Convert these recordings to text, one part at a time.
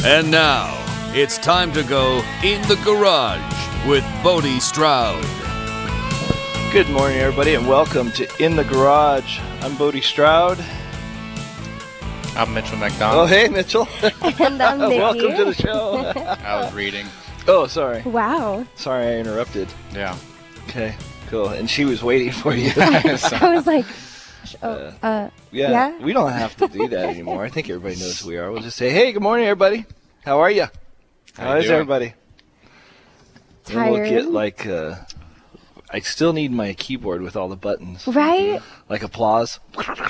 And now, it's time to go in the garage with Bodie Stroud. Good morning, everybody, and welcome to In the Garage. I'm Bodie Stroud. I'm Mitchell McDonald. Oh, hey, Mitchell. And I'm Nikki. Welcome to the show. I was reading. Oh, sorry. Wow. Sorry I interrupted. Yeah. Okay, cool. And she was waiting for you. I was like, Yeah, we don't have to do that anymore. I think everybody knows who we are. We'll just say, hey, good morning, everybody. How are you? How is everybody? Tired. We'll get like, I still need my keyboard with all the buttons. Right? Like applause. Wow.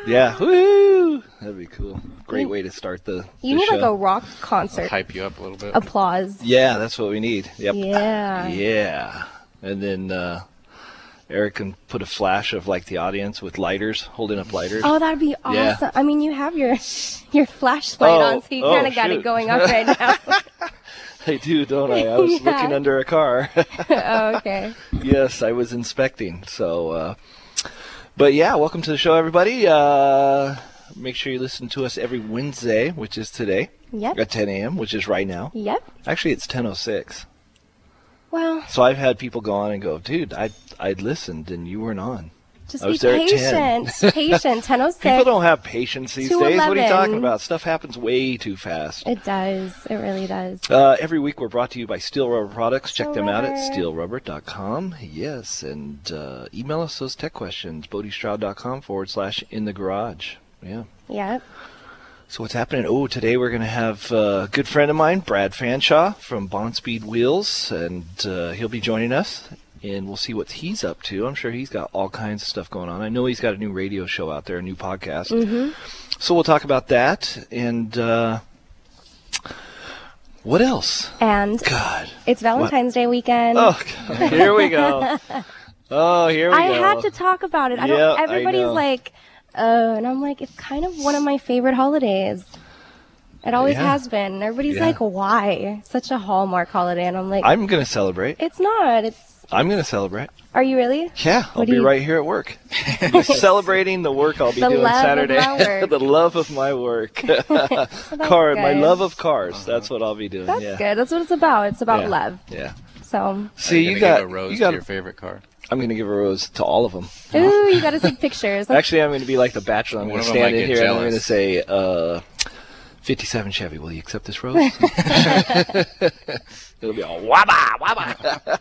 Yeah, woo! That'd be cool. Great way to start the You need show. like a rock I'll concert. hype you up a little bit. Applause. Yeah, that's what we need. Yep. Yeah. Yeah. And then Eric can put a flash of like the audience with lighters, holding up lighters. Oh, that'd be awesome. Yeah. I mean, you have your flashlight on, so you kind of got it going on right now. I do, don't I? I was looking under a car. Oh, okay. Yes, I was inspecting. So, but yeah, welcome to the show, everybody. Make sure you listen to us every Wednesday, which is today, Yep. at 10 a.m., which is right now. Yep. Actually, it's 10:06. Well, So I've had people go on and go, dude, I'd listened and you weren't on. just I be was there at 10. patient. Patient. 10:06. People don't have patience these days. What are you 2:11. talking about? Stuff happens way too fast. It does. It really does. Every week we're brought to you by Steel Rubber Products. Check Steel them out at Rubber. steelrubber.com. Yes, and email us those tech questions, bodiestroud.com/inthegarage. Yeah. Yep. So what's happening? Oh, today we're going to have a good friend of mine, Brad Fanshaw from Bondspeed Wheels, and he'll be joining us, and we'll see what he's up to. I'm sure he's got all kinds of stuff going on. I know he's got a new radio show out there, a new podcast. Mm-hmm. So we'll talk about that, and what else? And God. it's Valentine's Day weekend. Oh, God. Here we go. Oh, here we I go. have to talk about it. Yeah, I Everybody's know. like, oh, and I'm like, it's kind of one of my favorite holidays. It always Yeah. has been. Everybody's Yeah. like, why? Such a Hallmark holiday. And I'm like, I'm going to celebrate. it's not. I'm going to celebrate. Are you really? Yeah, I'll What do be you- right here at work. Celebrating the work I'll be The doing love of Saturday. my work. The love of my work. My good. love of cars. That's what I'll be doing. That's yeah. good. That's what it's about. It's about Yeah. love. Yeah. So, See, Are you gonna got give a rose you got. to your favorite car. I'm going to give a rose to all of them. ooh, you got to take pictures. That's- Actually, I'm going to be like the Bachelor. I'm One going to of 'em stand might in get here and I'm going to jealous. say, 57 Chevy, will you accept this rose? It'll be all wabba, wabba.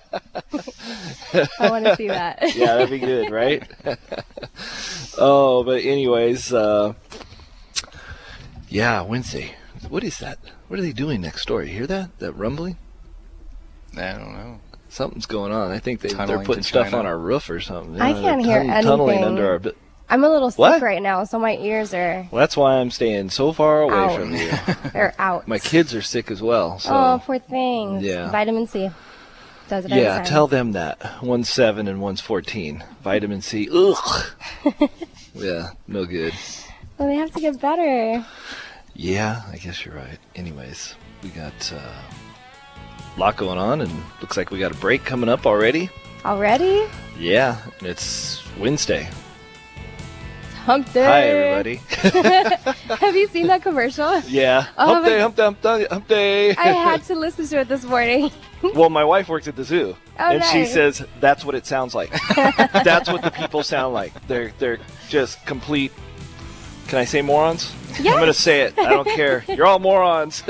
I want to see that. Yeah, that'd be good, right? Oh, but anyways, yeah, Wednesday. What is that? What are they doing next door? You hear that? That rumbling? I don't know. Something's going on. I think they're Tunneling putting to stuff China. on our roof or something. I Yeah, can't they're hear tunneling anything. under our. I'm a little sick What? right now, so my ears are Well, that's why I'm staying so far away Out. from you. they're out. My kids are sick as well. So Oh, poor things. Yeah. Vitamin C. Does it every yeah, time. tell them that. One's 7 and one's 14. Vitamin C. Ugh. Yeah, no good. Well, they have to get better. Yeah, I guess you're right. Anyways, we got a lot going on, and looks like we got a break coming up already. Already? Yeah, and it's Wednesday. It's hump day. Hi, everybody. Have you seen that commercial? Yeah, Oh, hump my- day, hump day, hump day, hump day. I had to listen to it this morning. Well, my wife works at the zoo, Oh, and she nice. says that's what it sounds like. That's what the people sound like. They're just complete. Can I say morons? Yeah. I'm gonna say it. I don't care. You're all morons.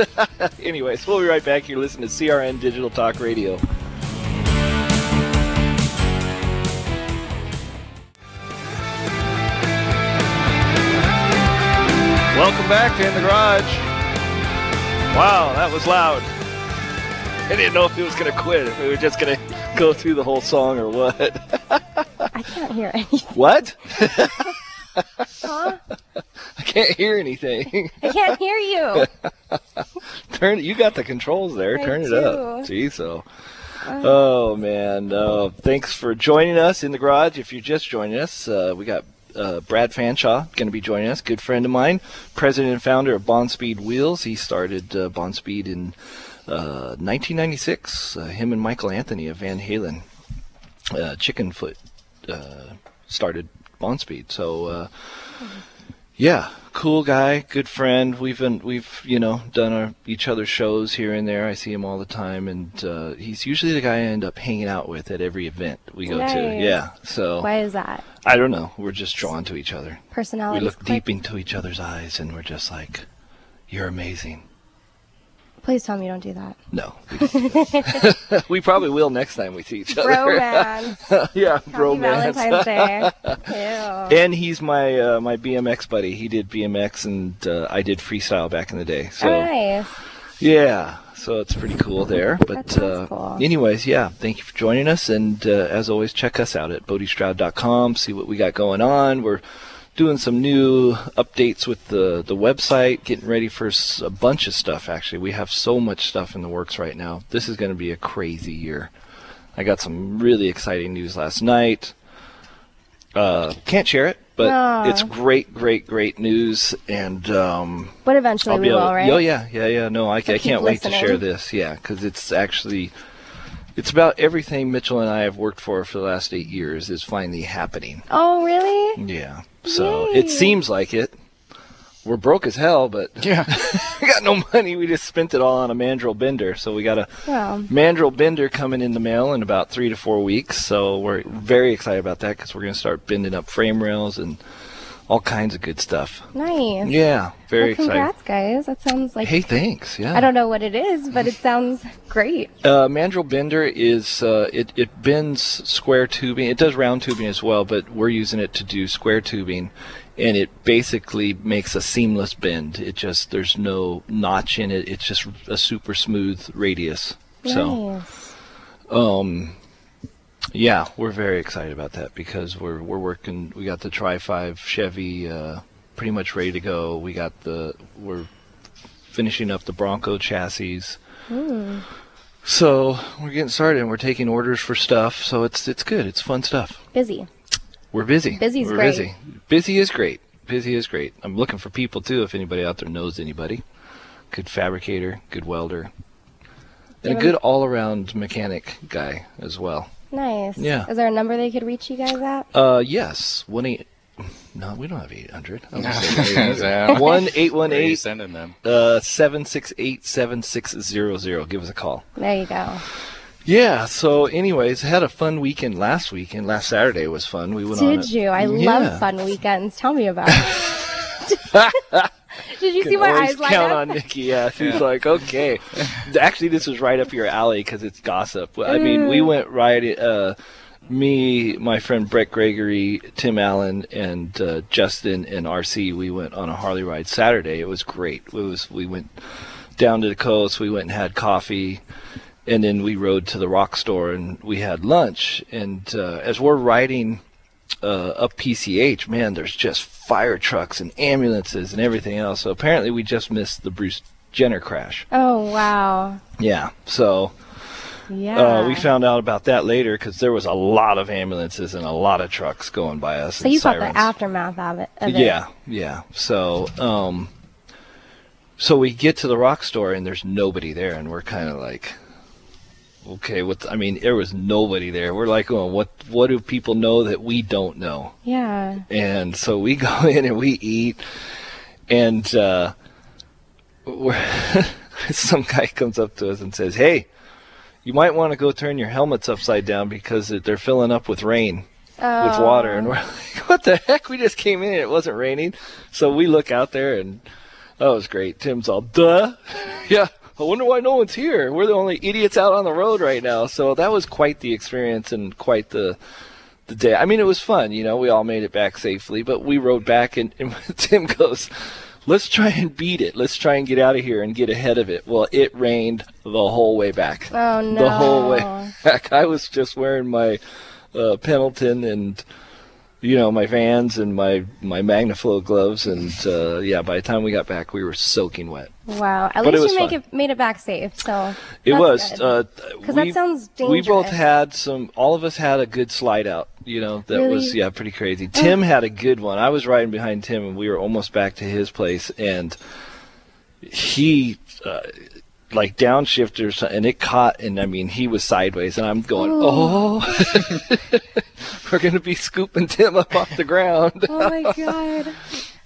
Anyways, we'll be right back. You're listening to CRN Digital Talk Radio. Welcome back to In the Garage. Wow, that was loud. I didn't know if it was going to quit, if we were just going to go through the whole song or what. I can't hear anything. What? Huh? I can't hear anything. I can't hear you. You got the controls there. I Turn it do. up. Gee, so. Oh, man. Thanks for joining us in the garage. If you're just joining us, we got Brad Fanshaw going to be joining us, good friend of mine, president and founder of Bondspeed Wheels. He started Bondspeed in 1996. Him and Michael Anthony of Van Halen, Chickenfoot, started Bondspeed. So, yeah, cool guy, good friend. We've done each other's shows here and there. I see him all the time, and he's usually the guy I end up hanging out with at every event we go to. Yeah. So why is that? I don't know. We're just drawn to each other. Personality. We look deep into each other's eyes, and we're just like, "You're amazing." Please tell me you don't do that. No. We probably will next time we see each other. Romance. Yeah, Happy romance. Valentine's Day. Ew. And he's my my BMX buddy. He did BMX, and I did freestyle back in the day. So Nice. yeah, so it's pretty cool there. But sounds cool. anyways, yeah, thank you for joining us. And as always, check us out at bodiestroud.com. See what we got going on. We're doing some new updates with the website, getting ready for a bunch of stuff, actually. We have so much stuff in the works right now. This is going to be a crazy year. I got some really exciting news last night. Can't share it, but it's great news. And but eventually we will, right? Oh, yeah. No, I can't wait to share this. Yeah, because it's about everything Mitchell and I have worked for the last 8 years is finally happening. Oh, really? Yeah. So Yay. it seems like it. We're broke as hell, but Yeah. we got no money. We just spent it all on a mandrel bender. So we got a mandrel bender coming in the mail in about 3 to 4 weeks. So we're very excited about that because we're going to start bending up frame rails and all kinds of good stuff. Nice. Yeah, very excited. Congrats, guys. That sounds like... Hey, thanks. Yeah. I don't know what it is, but it sounds great. Mandrel bender is it bends square tubing. It does round tubing as well, but we're using it to do square tubing, and it basically makes a seamless bend. There's no notch in it. It's just a super smooth radius. Nice. So, yeah, we're very excited about that because we're working. We got the Tri-5 Chevy pretty much ready to go. We're finishing up the Bronco chassis. So we're getting started, and we're taking orders for stuff. So it's good. It's fun stuff. Busy. We're busy. Busy's we're great. Busy. Busy is great. Busy is great. I'm looking for people too. If anybody out there knows anybody, good fabricator, good welder, and a good all-around mechanic guy as well. Nice. Yeah. Is there a number they could reach you guys at? Yes. 1-8. No, we don't have 800. Yeah. 1-818. Sending them. 768-7600. Give us a call. There you go. Yeah. So, anyways, had a fun weekend last weekend. Last Saturday was fun. We went on. Did you? I love fun weekends. Tell me about it. Did you see my eyes light count up? on Nikki. Yeah, she's like, okay. Actually, this was right up your alley because it's gossip. I mean, we went right. Me, my friend Brett Gregory, Tim Allen, and Justin and RC. We went on a Harley ride Saturday. It was great. We went down to the coast. We went and had coffee, and then we rode to the rock store and we had lunch. And as we're riding up PCH, man, there's just fire trucks and ambulances and everything else. So apparently we just missed the Bruce Jenner crash. Oh, wow. Yeah. So we found out about that later because there was a lot of ambulances and a lot of trucks going by us. So you caught the aftermath of it. Yeah. So so we get to the rock store and there's nobody there, and we're kind of like, okay, there was nobody there. We're like, oh, what do people know that we don't know? Yeah. And so we go in and we eat, and some guy comes up to us and says, hey, you might want to go turn your helmets upside down because they're filling up with rain, with water. And we're like, what the heck? We just came in and it wasn't raining. So we look out there, and that was great. Tim's all, duh. Yeah. I wonder why no one's here. We're the only idiots out on the road right now. So that was quite the experience and quite the day. I mean, it was fun. We all made it back safely, but we rode back, and Tim goes, let's try and beat it. Let's try and get out of here and get ahead of it. Well, it rained the whole way back. Oh, no. The whole way back. I was just wearing my Pendleton and, my Vans and my Magnaflow gloves. And, by the time we got back, we were soaking wet. Wow. At least you made it back safe. So it was. Because that sounds dangerous. We both had all of us had a good slide out. That really? was, pretty crazy. Tim had a good one. I was riding behind Tim, and we were almost back to his place, and he, downshifters, and it caught, and he was sideways, and I'm going, we're going to be scooping Tim up off the ground. Oh, my God.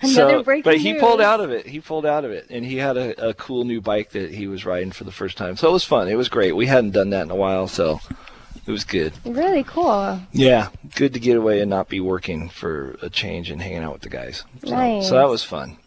Another breaking but he news. pulled out of it. He pulled out of it, and he had a cool new bike that he was riding for the first time. So it was fun. It was great. We hadn't done that in a while, so it was good. Really cool. Yeah, good to get away and not be working for a change and hanging out with the guys. Nice. So that was fun.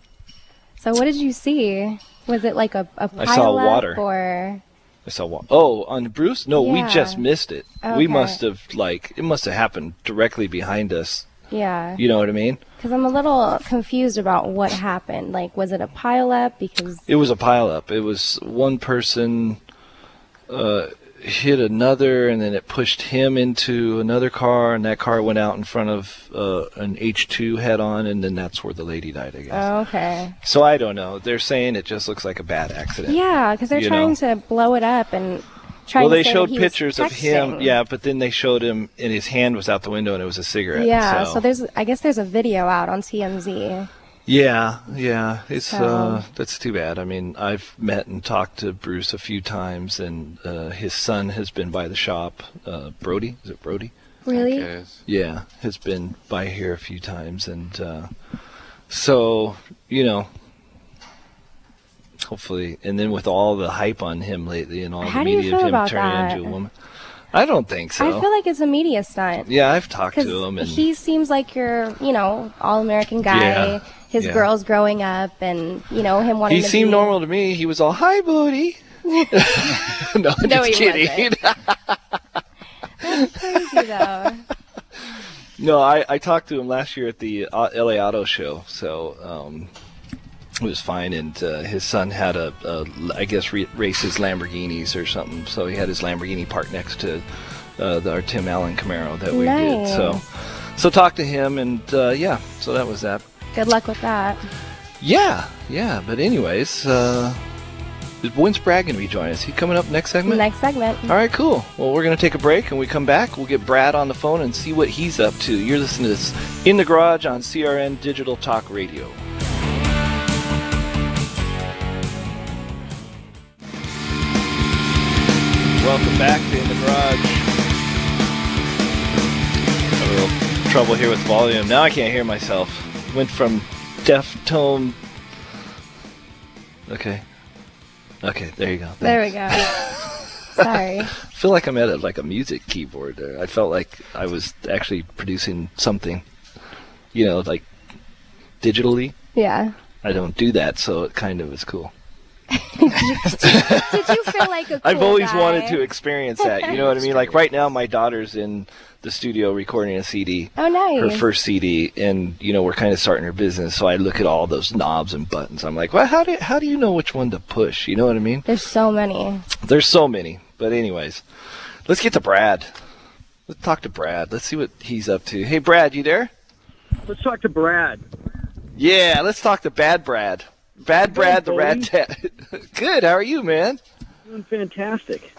So what did you see? Was it like a pile I saw water. Or... I saw water. Oh, on Bruce? No, we Yeah. just missed it. Okay. We must have, it must have happened directly behind us. Yeah. You know what I mean? Because I'm a little confused about what happened. Like, was it a pileup? Because It was a pileup. It was one person hit another, and then it pushed him into another car, and that car went out in front of an H2 head-on, and then that's where the lady died, I guess. oh, okay. So I don't know. They're saying it just looks like a bad accident. Yeah, because they're You trying know. to blow it up and trying Well, to they say showed that he was pictures of him, texting. yeah, but then they showed him, and his hand was out the window, and it was a cigarette. Yeah, so I guess there's a video out on TMZ. Yeah, it's So- that's too bad. I mean, I've met and talked to Bruce a few times, and his son has been by the shop. Bodie, is it Bodie? Really? Okay. Yeah, has been by here a few times, and so hopefully, and then with all the hype on him lately and all How the do you media feel of him about turning that? into a woman, I don't think so. I feel like it's a media stunt. Yeah, I've talked Because to him, and he seems like your, all-American guy. Yeah, His yeah. girls growing up, and him wanting he to seemed be... normal to me. He was all, "Hi, Bodie." No, I'm No, just he kidding. That's crazy though. No, I talked to him last year at the LA Auto Show, so it was fine. And his son had I guess races Lamborghinis or something. So he had his Lamborghini parked next to our Tim Allen Camaro that we did. So talked to him, and yeah, so that was that. Good luck with that. Yeah. But anyways, when's Brad going to be joining us? He coming up next segment? Next segment. All right, cool. Well, we're going to take a break, and we come back. We'll get Brad on the phone and see what he's up to. You're listening to this In the Garage on CRN Digital Talk Radio. Welcome back to In the Garage. A little trouble here with volume. Now I can't hear myself. Went from deaf tone. Okay, there you go. There we go. Sorry. I feel like I'm at a music keyboard there. I felt like I was actually producing something, like digitally. Yeah. I don't do that, so it kind of is cool. Did you feel like a cool I've always guy? wanted to experience that. You know what I mean? Like right now, my daughter's in the studio recording a CD. Oh, nice. Her first CD, and we're kind of starting her business. So I look at all those knobs and buttons. I'm like, well, how do you know which one to push? You know what I mean? There's so many. There's so many. But anyways, let's get to Brad. Let's talk to Brad. Let's see what he's up to. Hey, Brad, you there? Let's talk to Brad. Yeah, let's talk to Bad Brad. Bad Brad, the Rad Tat. Good. How are you, man? Doing fantastic.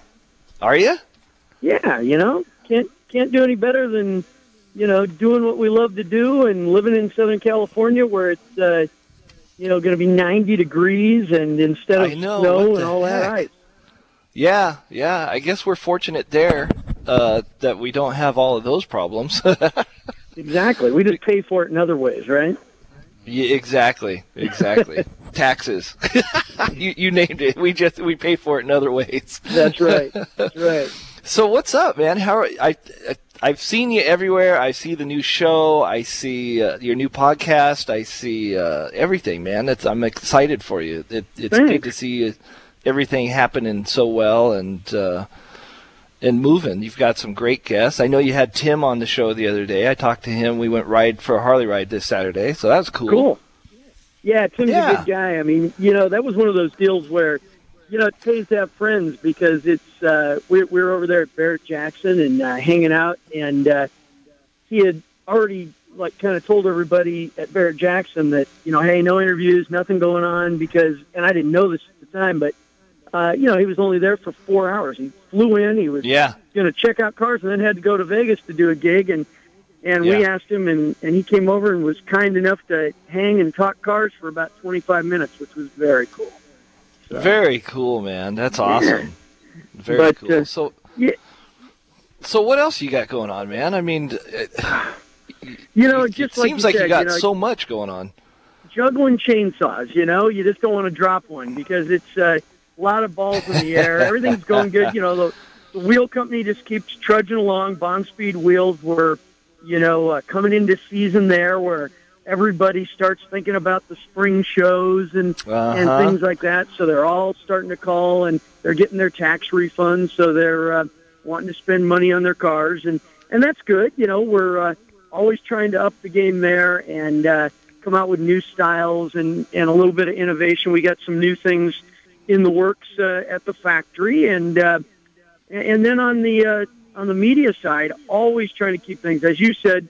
Are you? Yeah, can't do any better than, doing what we love to do and living in Southern California where it's, going to be 90 degrees and instead of I know, snow what the and all that heck? ice. Yeah. I guess we're fortunate there that we don't have all of those problems. Exactly. We just pay for it in other ways, right? Yeah, exactly. Taxes. you named it. We pay for it in other ways. That's right. So what's up, man? I've seen you everywhere. I see the new show. I see your new podcast. I see everything, man. I'm excited for you. It's Thanks. good to see everything happening so well and moving. You've got some great guests. I know you had Tim on the show the other day. I talked to him. We went ride for a Harley ride this Saturday, so that was cool. Cool. Yeah, Tim's Yeah. a good guy. I mean, that was one of those deals where, it pays to have friends because it's we're over there at Barrett Jackson and hanging out, and he had already kind of told everybody at Barrett Jackson that hey, no interviews, nothing going on and I didn't know this at the time, but he was only there for 4 hours. He flew in, he was going to check out cars, and then had to go to Vegas to do a gig, and we asked him, and he came over and was kind enough to hang and talk cars for about 25 minutes, which was very cool. So, Very cool, man. That's awesome. Very cool. So what else you got going on, man? I mean, just it seems like you said, got so much going on. juggling chainsaws. You just don't want to drop one because it's a lot of balls in the air. Everything's going good. The wheel company just keeps trudging along. Bond Speed Wheels were, coming into season there where everybody starts thinking about the spring shows and things like that. So they're all starting to call, and they're getting their tax refunds. So they're wanting to spend money on their cars, and that's good. We're always trying to up the game there and come out with new styles and a little bit of innovation. We got some new things in the works at the factory, and then on the media side, always trying to keep things, as you said,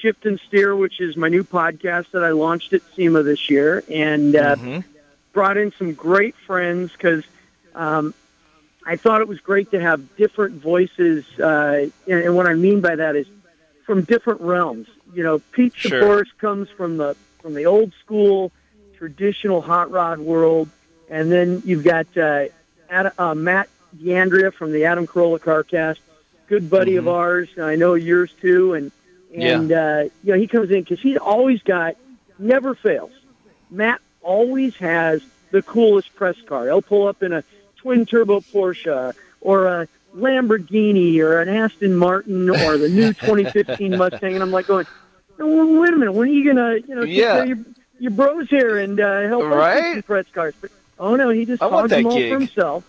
Shift and Steer, which is my new podcast that I launched at SEMA this year, and brought in some great friends because I thought it was great to have different voices, and what I mean by that is from different realms. Pete Saporis comes from the old school, traditional hot rod world, and then you've got Matt DeAndrea from the Adam Carolla CarCast, good buddy of ours. I know yours too, and he comes in because he's always never fails. Matt always has the coolest press car. He'll pull up in a twin turbo Porsche or a Lamborghini or an Aston Martin or the new 2015 Mustang, and I'm like going, well, wait a minute, when are you gonna get your bros here and help us with some press cars? But, oh no, he just hogs them all for himself.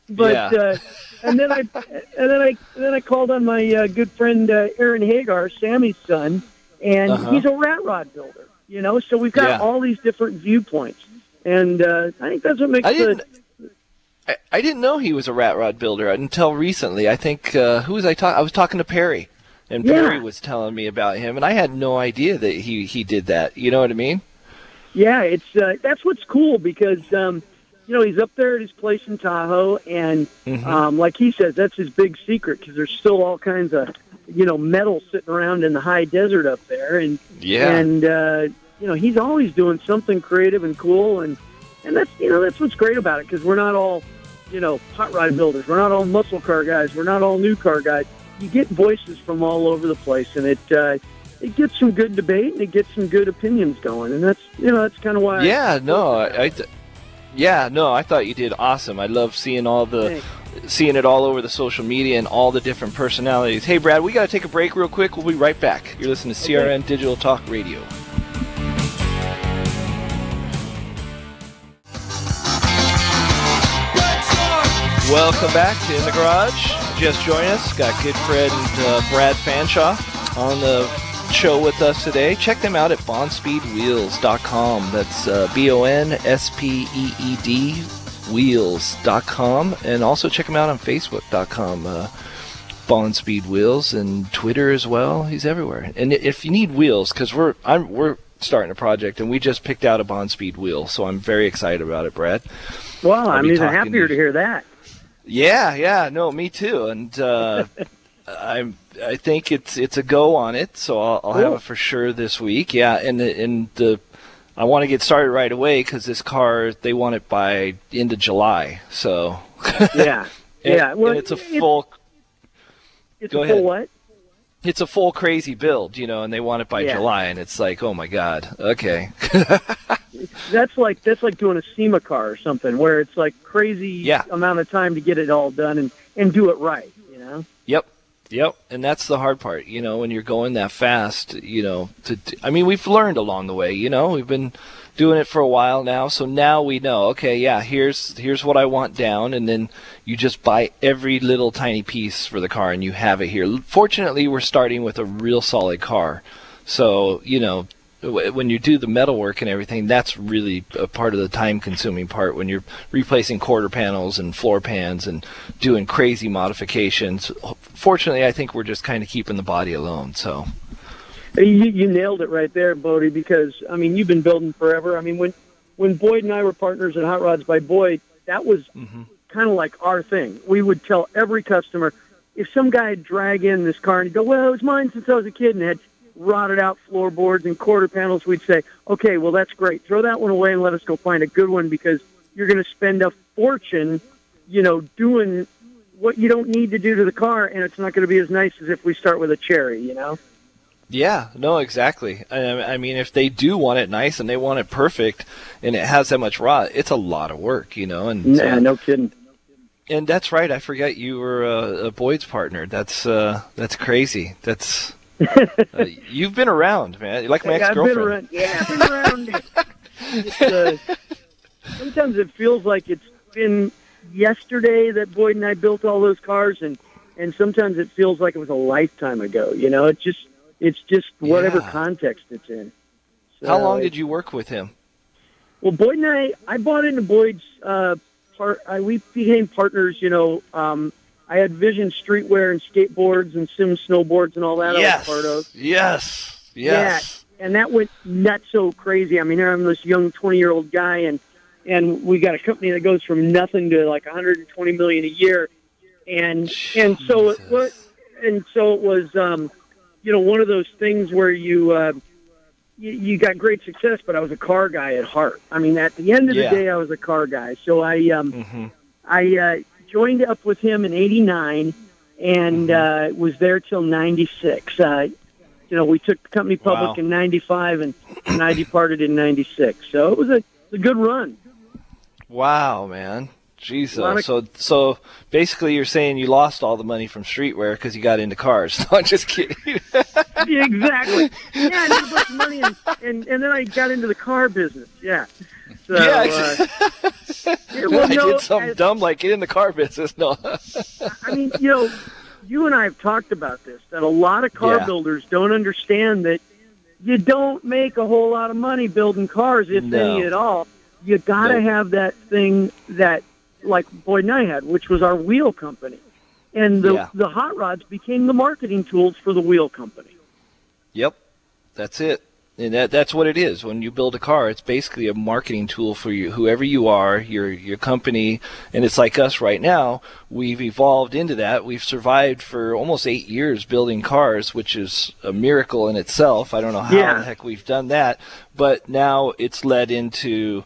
But and then I called on my good friend Aaron Hagar, Sammy's son, and he's a rat rod builder. So we've got all these different viewpoints, and I think that's what makes I didn't know he was a rat rod builder until recently. I think who was I talking? I was talking to Perry, and Perry was telling me about him, and I had no idea that he did that. You know what I mean? Yeah, it's that's what's cool because he's up there at his place in Tahoe, and like he says, that's his big secret because there's still all kinds of metal sitting around in the high desert up there, and he's always doing something creative and cool, and that's what's great about it because we're not all hot rod builders, we're not all muscle car guys, we're not all new car guys. You get voices from all over the place, and it gets some good debate and it gets some good opinions going, and that's kind of why. I thought you did awesome. I love seeing seeing it all over the social media and all the different personalities. Hey, Brad, we got to take a break real quick. We'll be right back. You're listening to CRN Digital Talk Radio. Welcome back to In the Garage. Just join us. Got good friend Brad Fanshaw on the show with us today. Check them out at bondspeedwheels.com. That's BONSPEED wheels.com. And also check him out on Facebook.com. Bond Speed Wheels, and Twitter as well. He's everywhere. And if you need wheels, because we're starting a project, and we just picked out a Bond Speed wheel, so I'm very excited about it, Brad. Well, I'm even happier to hear that. No, me too. And I think it's a go on it, so I'll have it for sure this week. Yeah, and I want to get started right away because this car, they want it by end of July. So Well, and it's a full. It's a full what? It's a full crazy build, and they want it by July, and it's like, oh my God, okay. That's like doing a SEMA car or something, where it's like crazy amount of time to get it all done and do it right, Yep, and that's the hard part, when you're going that fast, we've learned along the way, we've been doing it for a while now, so now we know, okay, here's what I want down, and then you just buy every little tiny piece for the car, and you have it here. Fortunately, we're starting with a real solid car, so, when you do the metal work and everything, that's really a part of the time-consuming part when you're replacing quarter panels and floor pans and doing crazy modifications. Fortunately, I think we're just kind of keeping the body alone. So you nailed it right there, Bodie, because, you've been building forever. When Boyd and I were partners at Hot Rods by Boyd, that was kind of like our thing. We would tell every customer, if some guy would drag in this car and he'd go, well, it was mine since I was a kid, and had rotted out floorboards and quarter panels, we'd say, okay, well, that's great. Throw that one away and let us go find a good one, because you're going to spend a fortune, doing what you don't need to do to the car, and it's not going to be as nice as if we start with a cherry, Yeah, no, exactly. I mean, if they do want it nice and they want it perfect, and it has that much rot, it's a lot of work, you know. And Yeah, no kidding. And that's right. I forgot you were a Boyd's partner. That's crazy. That's you've been around, man. You're like my ex-girlfriend. I've been around. It's, sometimes it feels like it's been yesterday that Boyd and I built all those cars, and sometimes it feels like it was a lifetime ago. You know, it's just whatever context it's in. So, how long did you work with him? Well, Boyd and I bought into Boyd's we became partners. You know, I had Vision Streetwear and skateboards and Sim snowboards and all that. I was part of. Yes. Yeah, and that went nuts so crazy. I mean, I'm this young 20-year-old guy, and we got a company that goes from nothing to like 120 million a year, and so it was you know, one of those things where you got great success, but I was a car guy at heart. I mean, at the end of the day, I was a car guy. So I joined up with him in '89 and was there till '96. You know, we took the company public in '95, and I departed in '96. So it was a good run. Wow, man. Jeez, so basically you're saying you lost all the money from streetwear because you got into cars. No, I'm just kidding. Yeah, exactly. Yeah, I made a bunch of money, and then I got into the car business. Yeah. So, I did something dumb like get in the car business. No. I mean, you know, you and I have talked about this, that a lot of car builders don't understand that you don't make a whole lot of money building cars, if any at all. You got to have that thing that, like Boyd and I had, which was our wheel company. And the hot rods became the marketing tools for the wheel company. Yep, that's it. And that's what it is. When you build a car, it's basically a marketing tool for you, whoever you are, your company. And it's like us right now. We've evolved into that. We've survived for almost 8 years building cars, which is a miracle in itself. I don't know how the heck we've done that. But now it's led into,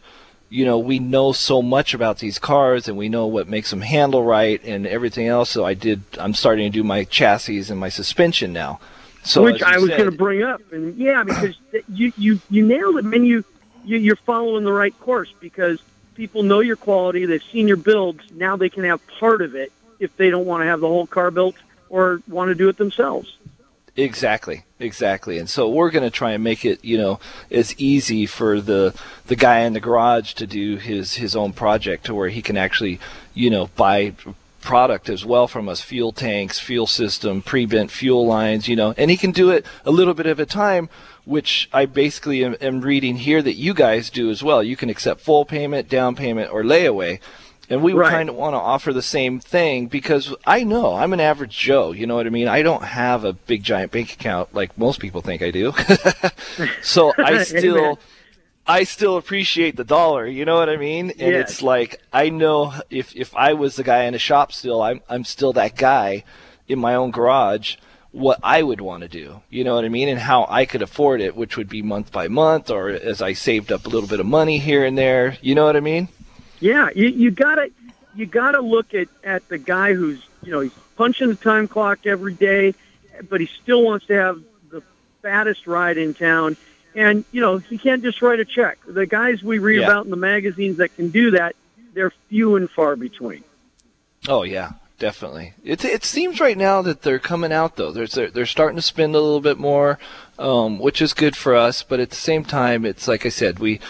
you know, we know so much about these cars, and we know what makes them handle right and everything else. So I'm starting to do my chassis and my suspension now. So, which I was going to bring up, and because you nailed it, man. You're following the right course because people know your quality. They've seen your builds. Now they can have part of it if they don't want to have the whole car built or want to do it themselves. Exactly. And so we're going to try and make it, you know, as easy for the guy in the garage to do his own project, to where he can actually, you know, buy product as well from us, fuel tanks, fuel system, pre-bent fuel lines, you know, and he can do it a little bit at a time, which I basically am reading here that you guys do as well. You can accept full payment, down payment, or layaway. And we kind of want to offer the same thing because I know I'm an average Joe, you know what I mean? I don't have a big giant bank account like most people think I do. So I still appreciate the dollar, you know what I mean? And it's like, I know if I was the guy in a shop still, I'm still that guy in my own garage, what I would want to do, you know what I mean? And how I could afford it, which would be month by month, or as I saved up a little bit of money here and there, you know what I mean? Yeah, you gotta look at the guy who's, you know, he's punching the time clock every day, but he still wants to have the fattest ride in town. And, you know, he can't just write a check. The guys we read about in the magazines that can do that, they're few and far between. Oh, yeah, definitely. It seems right now that they're coming out, though. They're starting to spend a little bit more, which is good for us. But at the same time, it's like I said, we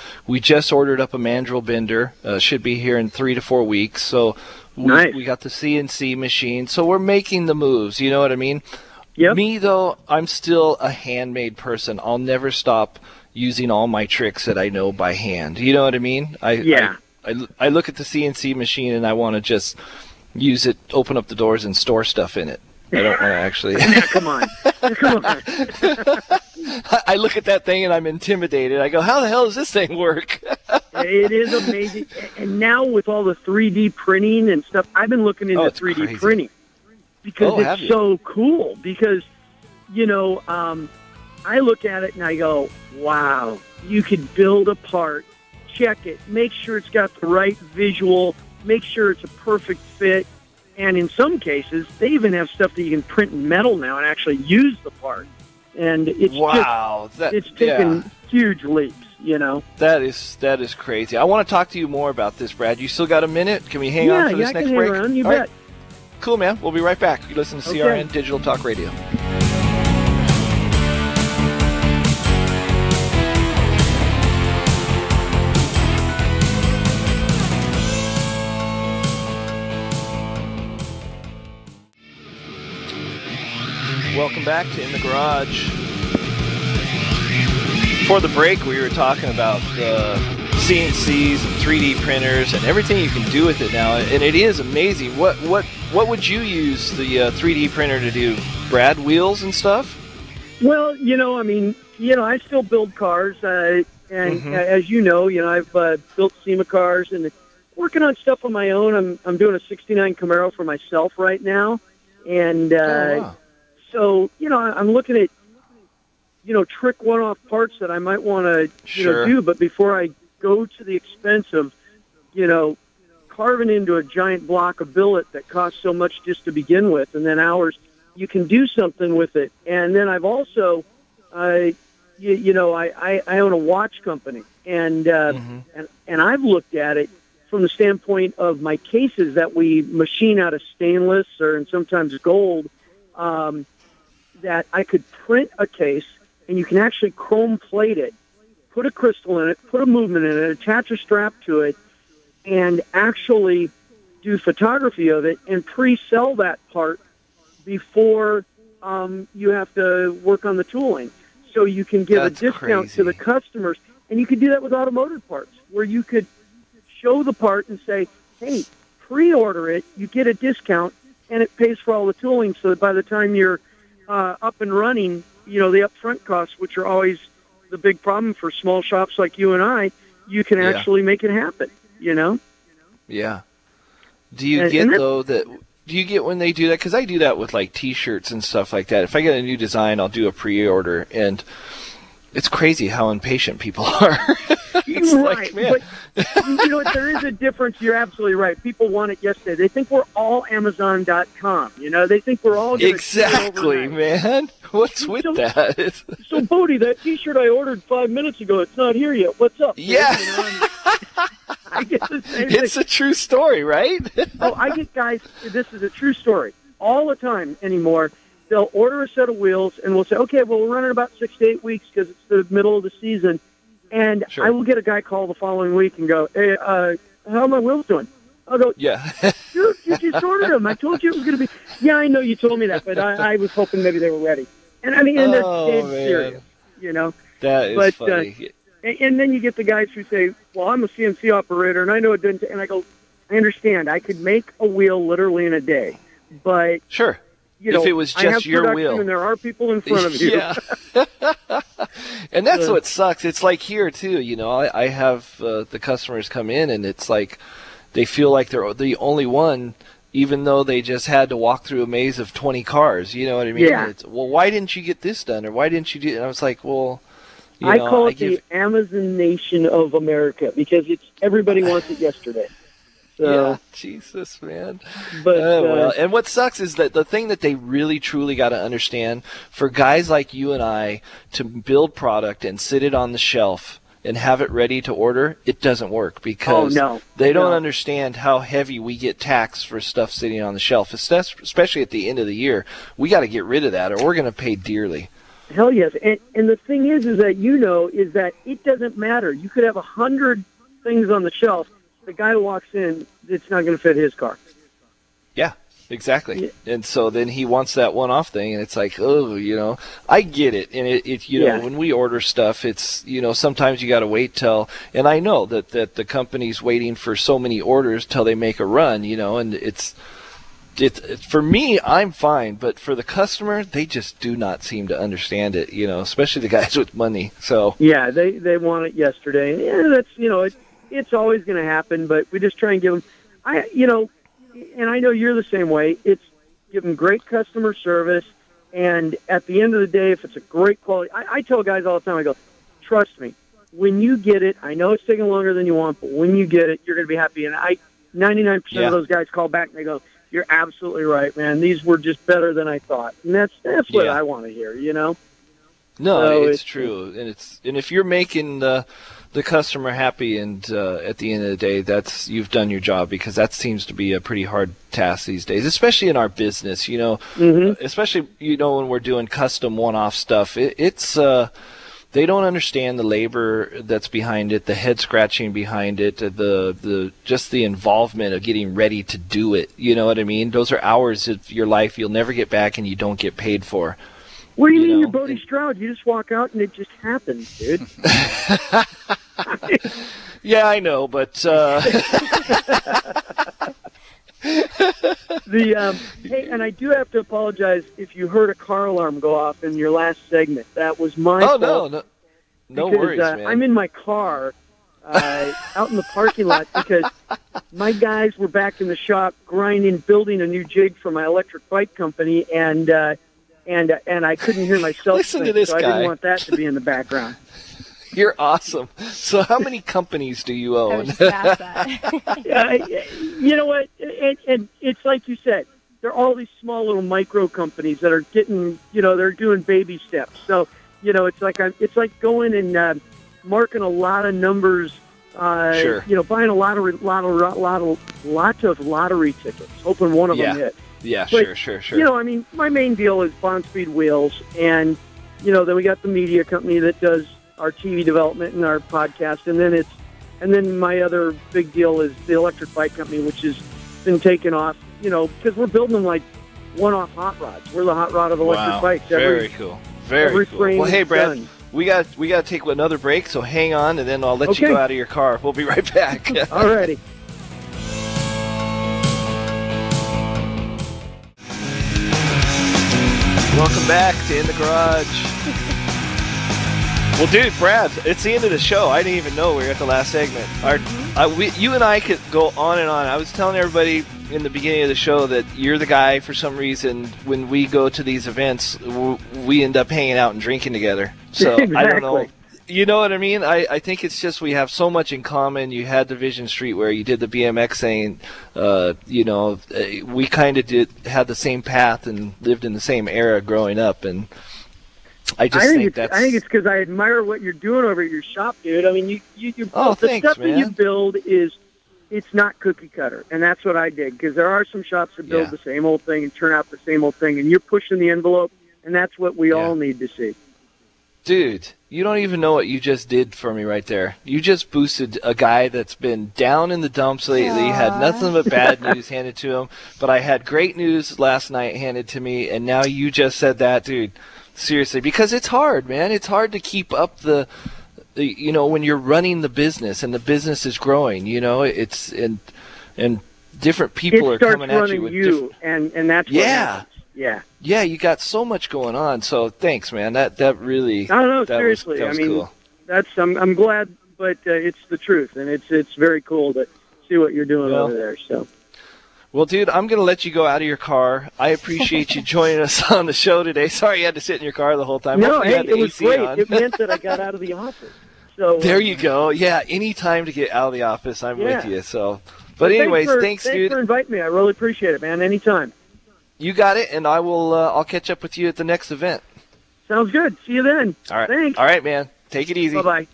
just ordered up a mandrel bender. Should be here in 3 to 4 weeks. So we got the CNC machine. So we're making the moves, you know what I mean? Yep. Me, though, I'm still a handmade person. I'll never stop using all my tricks that I know by hand. You know what I mean? I look at the CNC machine and I want to just use it, open up the doors, and store stuff in it. I don't want to actually... Come on. I look at that thing and I'm intimidated. I go, how the hell does this thing work? It is amazing. And now with all the 3D printing and stuff, I've been looking into 3D printing. Because it's so cool. Because, you know, I look at it and I go, wow, you could build a part, check it, make sure it's got the right visual, make sure it's a perfect fit. And in some cases, they even have stuff that you can print in metal now and actually use the part. and it's wow, it's taken huge leaps. That is crazy. I want to talk to you more about this, Brad. You still got a minute? Can we hang on for this next break? Hang around, you All bet. right. Cool, man. We'll be right back. You listen to CRN Digital Talk Radio. Welcome back to In the Garage. Before the break, we were talking about CNCs and 3D printers and everything you can do with it now, and it is amazing. What would you use the 3D printer to do, Brad? Wheels and stuff? Well, I still build cars, and as you know, I've built SEMA cars and working on stuff on my own. I'm doing a '69 Camaro for myself right now, and wow. So I'm looking at trick one-off parts that I might want to do, but before I go to the expense of carving into a giant block of billet that costs so much just to begin with, and then hours, you can do something with it. And then I've also, I own a watch company, and I've looked at it from the standpoint of my cases that we machine out of stainless and sometimes gold, that I could print a case, and you can actually chrome plate it, put a crystal in it, put a movement in it, attach a strap to it, and actually do photography of it and pre-sell that part before you have to work on the tooling. So you can give a discount to the customers, and you can do that with automotive parts, where you could show the part and say, hey, pre-order it, you get a discount, and it pays for all the tooling, so that by the time you're up and running, the upfront costs, which are always the big problem for small shops like you and I, you can actually make it happen, Yeah. Do you get when they do that? Because I do that with like T-shirts and stuff like that. If I get a new design, I'll do a pre-order, and it's crazy how impatient people are. It's right, but there is a difference. You're absolutely right. People want it yesterday. They think we're all Amazon.com. They think we're all going exactly, man. What's with that? So, Bodie, that T-shirt I ordered 5 minutes ago, it's not here yet. What's up? Yeah. I get the same it's thing. A true story, right? I get guys, this is a true story, all the time anymore. They'll order a set of wheels, and we'll say, okay, well, we're running about 6 to 8 weeks because it's the middle of the season. And I will get a guy call the following week and go, hey, how are my wheels doing? I'll go, yeah. Dude, you just ordered them. I told you it was going to be. Yeah, I know you told me that, but I was hoping maybe they were ready. And and they're dead serious, That is funny. And then you get the guys who say, well, I'm a CNC operator, and I know it doesn't. And I go, I understand. I could make a wheel literally in a day, but sure. If it was just your wheel. And there are people in front of you. Yeah. And that's what sucks. It's like here, too. I have the customers come in, and it's like they feel like they're the only one, even though they just had to walk through a maze of 20 cars. You know what I mean? Yeah. It's, well, why didn't you get this done? Or why didn't you do it? And I was like, well, I call it the Amazon Nation of America because everybody wants it yesterday. So, yeah, Jesus, man. But and what sucks is that the thing that they really, truly got to understand, for guys like you and I to build product and sit it on the shelf and have it ready to order, it doesn't work because they don't understand how heavy we get taxed for stuff sitting on the shelf, especially at the end of the year. We got to get rid of that or we're going to pay dearly. Hell yes. And the thing is that it doesn't matter. You could have 100 things on the shelf. The guy who walks in, it's not going to fit his car. Yeah, exactly. Yeah. And so then he wants that one-off thing, and it's like, I get it. And it when we order stuff, it's, sometimes you got to wait till, and I know that the company's waiting for so many orders till they make a run, and it's for me, I'm fine, but for the customer, they just do not seem to understand it, especially the guys with money. So yeah, they want it yesterday. Yeah, that's, it's always going to happen, but we just try and give them, and I know you're the same way. It's give them great customer service, and at the end of the day, if it's a great quality, I tell guys all the time, I go, trust me, when you get it, I know it's taking longer than you want, but when you get it, you're going to be happy. And 99% of those guys call back and they go, you're absolutely right, man. These were just better than I thought, and that's what I want to hear, No, So it's true, and if you're making the customer happy, and at the end of the day, you've done your job, because that seems to be a pretty hard task these days, especially in our business. Especially when we're doing custom one-off stuff, it's they don't understand the labor that's behind it, the head scratching behind it, the just the involvement of getting ready to do it. You know what I mean? Those are hours of your life you'll never get back, and you don't get paid for. What do you mean you're Bodie Stroud? You just walk out and it just happens, dude. Yeah, I know, but hey, and I do have to apologize if you heard a car alarm go off in your last segment. That was my fault. No because, worries, man. I'm in my car out in the parking lot because my guys were back in the shop building a new jig for my electric bike company, and I couldn't hear myself. Listen to this so guy. I didn't want that to be in the background. You're awesome. So how many companies do you I own? was just asked that. You know what? And it's like you said, they're all these small little micro companies that are getting, they're doing baby steps. So, it's like going and marking a lot of numbers. Sure. Buying a lot of lottery tickets, hoping one of them hit. Yeah, But, sure. My main deal is Bond Speed Wheels, and then we got the media company that does our TV development and our podcast, and then my other big deal is the electric bike company, which has been taken off, because we're building them like one-off hot rods. We're the hot rod of electric bikes. Very cool. Very cool. Well, hey, Brad, done. we got to take another break, so hang on, and then I'll let you go out of your car. We'll be right back. Alrighty. Welcome back to In the Garage. Well, dude, Brad, it's the end of the show. I didn't even know we were at the last segment. You and I could go on and on. I was telling everybody in the beginning of the show that you're the guy, for some reason, when we go to these events, we end up hanging out and drinking together. So Exactly. I don't know. You know what I mean? I think it's just we have so much in common. You had Division Street where you did the BMX thing. We kind of had the same path and lived in the same era growing up, and I think it's because I admire what you're doing over at your shop, dude. I mean, the thanks, stuff man. that you build it's not cookie cutter, and that's what I dig, because there are some shops that build the same old thing and turn out the same old thing, and you're pushing the envelope, and that's what we all need to see. Dude, you don't even know what you just did for me right there. You just boosted a guy that's been down in the dumps lately, had nothing but bad news handed to him, but I had great news last night handed to me, and now you just said that, dude. Seriously, because it's hard, man. It's hard to keep up the when you're running the business and the business is growing, it's and different people are coming at you with and that's what happens. Yeah, you got so much going on. So thanks, man. That really. I don't know. Seriously, that was cool. I'm glad, but it's the truth, and it's very cool to see what you're doing over there. So. Well, dude, I'm going to let you go out of your car. I appreciate you joining us on the show today. Sorry you had to sit in your car the whole time. No, it was AC great. on. It meant that I got out of the office. So there you go. Yeah, any time to get out of the office, I'm with you. So, but anyways, thanks, dude. Thanks for inviting me. I really appreciate it, man. Anytime. You got it, and I will. I'll catch up with you at the next event. Sounds good. See you then. All right. Thanks. All right, man. Take it easy. Bye-bye.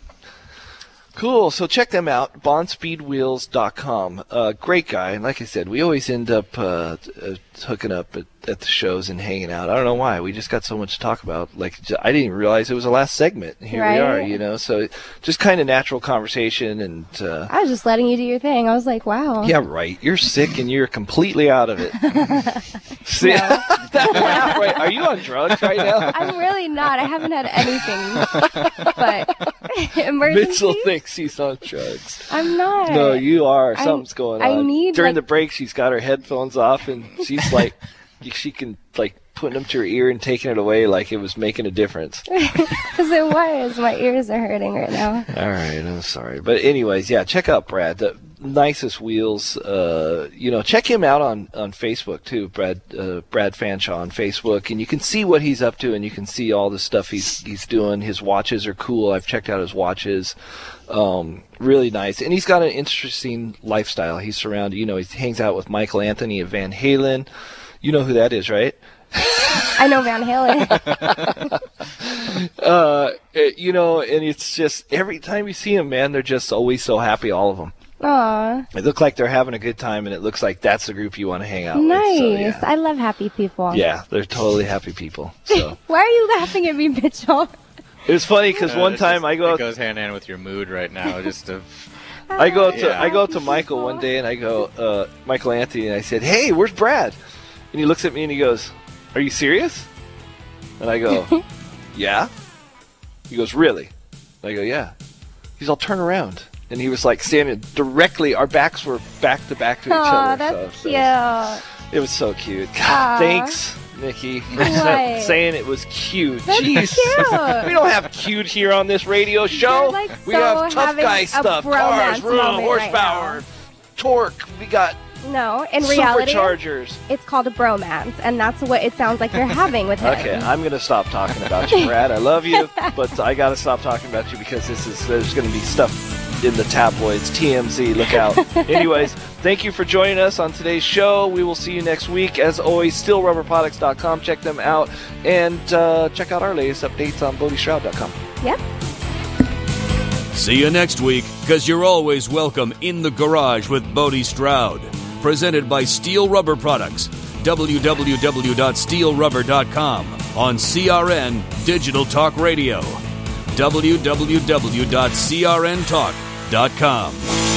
Cool. So check them out, bondspeedwheels.com. Great guy. And like I said, we always end up hooking up at the shows and hanging out. I don't know why. We just got so much to talk about. Like, I didn't even realize it was the last segment. Here we are, So just kind of natural conversation. And I was just letting you do your thing. I was like, wow. Yeah, right. You're sick and you're completely out of it. See? Wait, are you on drugs right now? I'm really not. I haven't had anything. But emergency. Mitchell thinks she's on drugs. I'm not. No, you are. Something's going on. During the break, she's got her headphones off, and she's like, she can, like, putting them to her ear and taking it away like it was making a difference. Because it was. My ears are hurting right now. All right, I'm sorry. But anyways, yeah, check out Brad. The nicest wheels. Check him out on Facebook too, Brad Fanshaw on Facebook, and you can see what he's up to, and you can see all the stuff he's doing. His watches are cool. I've checked out his watches. Really nice, and he's got an interesting lifestyle. He's surrounded. He hangs out with Michael Anthony of Van Halen. You know who that is, right? I know Van Halen. And it's just every time you see them, man, they're just always so happy, all of them. Aw. They look like they're having a good time, and it looks like that's the group you want to hang out Nice. with. So, yeah. I love happy people. Yeah, they're totally happy people. So Why are you laughing at me, Mitchell? it was funny because one time I go It out. goes hand in hand with your mood right now. Just I go up to Yeah. I go up to Michael one day and I go, Michael Anthony, and I said, "Hey, where's Brad?" And he looks at me and he goes, "Are you serious?" And I go, "Yeah." He goes, "Really?" And I go, "Yeah." He's all, "Turn around." And he was like standing directly. Our backs were back to back to each Aw, other. that's so cute. it was so cute. God, Aw. thanks, Nikki, for What? saying it was cute. That's Jeez. cute. We don't have cute here on this radio show. You're, like, We so have tough having guy a stuff, bromance cars, room, moment right horsepower, torque. We got No, in reality, superchargers. it's called a bromance, and that's what it sounds like you're having with him. Okay, I'm going to stop talking about you, Brad. I love you, but I got to stop talking about you because there's going to be stuff in the tabloids. TMZ, look out. Anyways, thank you for joining us on today's show. We will see you next week. As always, steelrubberproducts.com. Check them out, and check out our latest updates on BodieStroud.com. Yep. See you next week, because you're always welcome in the garage with Bodie Stroud. Presented by Steel Rubber Products. www.steelrubber.com on CRN Digital Talk Radio. www.crntalk.com.